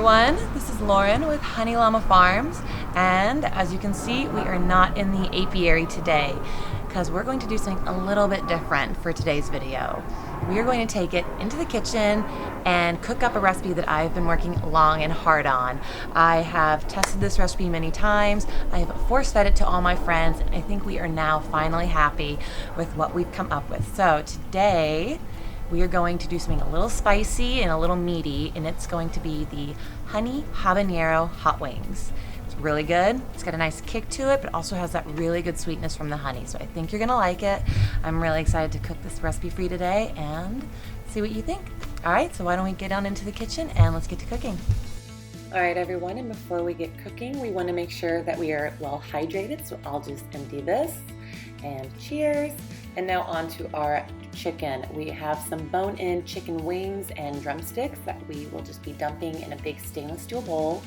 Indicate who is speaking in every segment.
Speaker 1: everyone, this is Lauren with Honey Llama Farms, and as you can see, we are not in the apiary today because we're going to do something a little bit different for today's video. We are going to take it into the kitchen and cook up a recipe that I've been working long and hard on. I have tested this recipe many times, I have force-fed it to all my friends, and I think we are now finally happy with what we've come up with. So today, we are going to do something a little spicy and a little meaty, and it's going to be the honey habanero hot wings. It's really good. It's got a nice kick to it, but also has that really good sweetness from the honey. So I think you're gonna like it. I'm really excited to cook this recipe for you today and see what you think. All right, so why don't we get on into the kitchen and let's get to cooking. All right, everyone, and before we get cooking, we wanna make sure that we are well hydrated. So I'll just empty this and cheers. And now on to our chicken. We have some bone-in chicken wings and drumsticks that we will just be dumping in a big stainless steel bowl.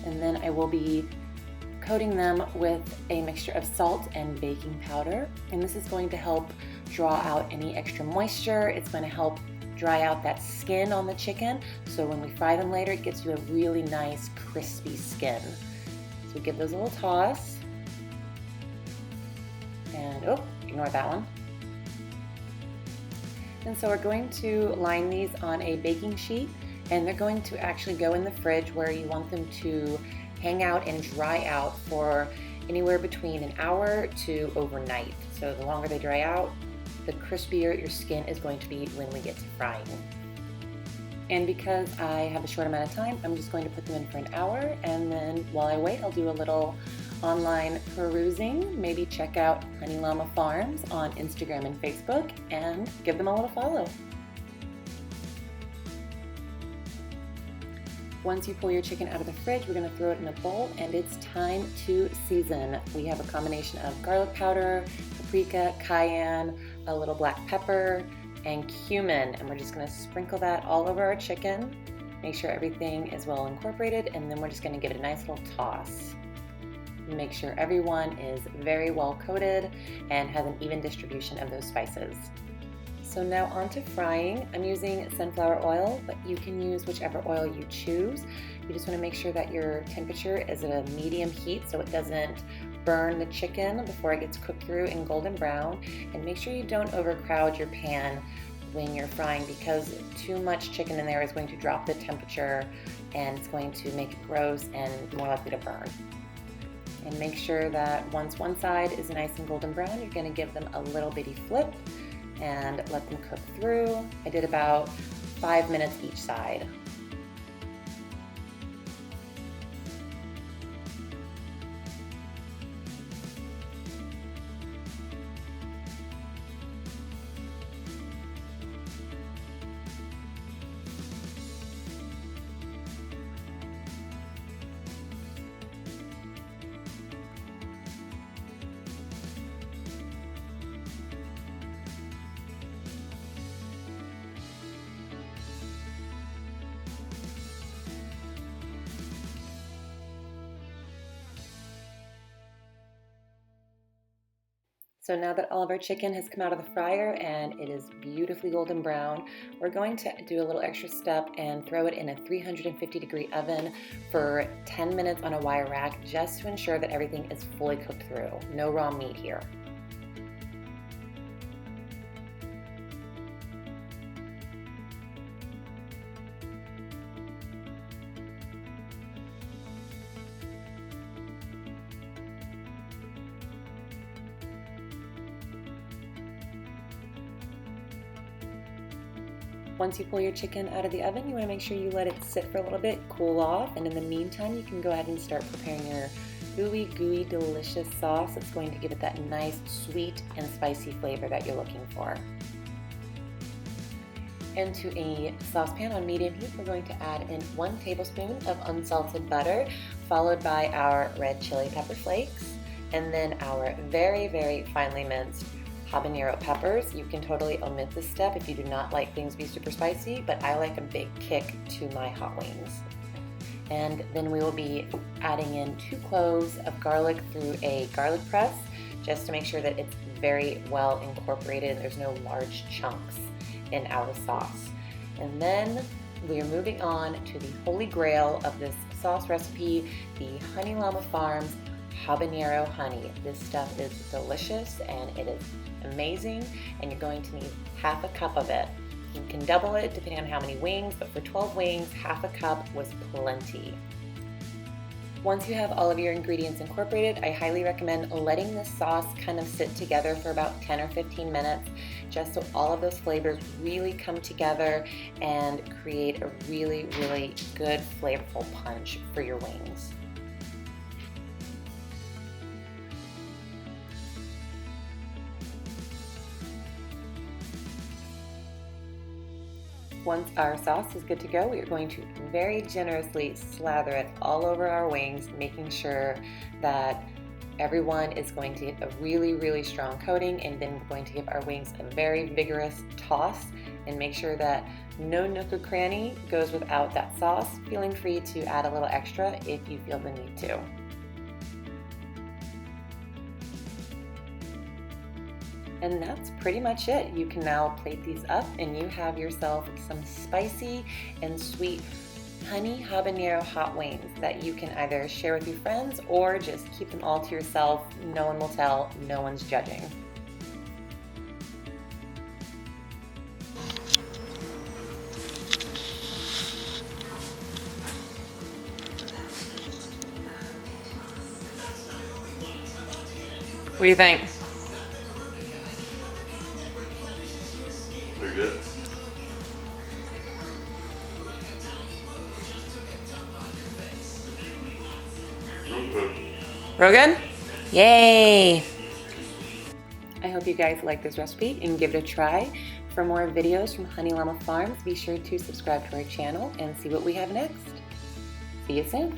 Speaker 1: And then I will be coating them with a mixture of salt and baking powder. And this is going to help draw out any extra moisture. It's going to help dry out that skin on the chicken. So when we fry them later, it gives you a really nice crispy skin. So give those a little toss. And, oh, ignore that one. And so we're going to line these on a baking sheet, and they're going to actually go in the fridge where you want them to hang out and dry out for anywhere between an hour to overnight. So the longer they dry out, the crispier your skin is going to be when we get to frying. And because I have a short amount of time, I'm just going to put them in for an hour, and then while I wait, I'll do a little online perusing. Maybe check out Honey Llama Farms on Instagram and Facebook and give them a little follow. Once you pull your chicken out of the fridge, we're going to throw it in a bowl, and it's time to season. We have a combination of garlic powder, paprika, cayenne, a little black pepper, and cumin, and we're just going to sprinkle that all over our chicken. Make sure everything is well incorporated, and then we're just going to give it a nice little toss. Make sure everyone is very well coated and has an even distribution of those spices. So now on to frying. I'm using sunflower oil, but you can use whichever oil you choose. You just want to make sure that your temperature is at a medium heat so it doesn't burn the chicken before it gets cooked through and golden brown. And make sure you don't overcrowd your pan when you're frying, because too much chicken in there is going to drop the temperature and it's going to make it gross and more likely to burn. And make sure that once one side is nice and golden brown, you're going to give them a little bitty flip and let them cook through. I did about 5 minutes each side. So now that all of our chicken has come out of the fryer and it is beautifully golden brown, we're going to do a little extra step and throw it in a 350-degree oven for 10 minutes on a wire rack, just to ensure that everything is fully cooked through. No raw meat here. Once you pull your chicken out of the oven, you want to make sure you let it sit for a little bit, cool off, and in the meantime, you can go ahead and start preparing your ooey gooey delicious sauce. It's going to give it that nice sweet and spicy flavor that you're looking for. Into a saucepan on medium heat, we're going to add in 1 tablespoon of unsalted butter, followed by our red chili pepper flakes, and then our very, very finely minced habanero peppers. You can totally omit this step if you do not like things to be super spicy, but I like a big kick to my hot wings. And then we will be adding in 2 cloves of garlic through a garlic press, just to make sure that it's very well incorporated and there's no large chunks in our sauce. And then we are moving on to the holy grail of this sauce recipe, the Honey Llama Farms Habanero honey. This stuff is delicious and it is amazing, and you're going to need half a cup of it. You can double it depending on how many wings, but for 12 wings, half a cup was plenty. Once you have all of your ingredients incorporated, I highly recommend letting this sauce kind of sit together for about 10 or 15 minutes, just so all of those flavors really come together and create a really, really good flavorful punch for your wings. Once our sauce is good to go, we are going to very generously slather it all over our wings, making sure that everyone is going to get a really, really strong coating, and then we're going to give our wings a very vigorous toss and make sure that no nook or cranny goes without that sauce, feeling free to add a little extra if you feel the need to. And that's pretty much it. You can now plate these up and you have yourself some spicy and sweet honey habanero hot wings that you can either share with your friends or just keep them all to yourself. No one will tell, no one's judging. What do you think?
Speaker 2: Pretty good. Real good.
Speaker 1: Real good? Yay! I hope you guys like this recipe and give it a try. For more videos from Honey Llama Farms, be sure to subscribe to our channel and see what we have next. See you soon.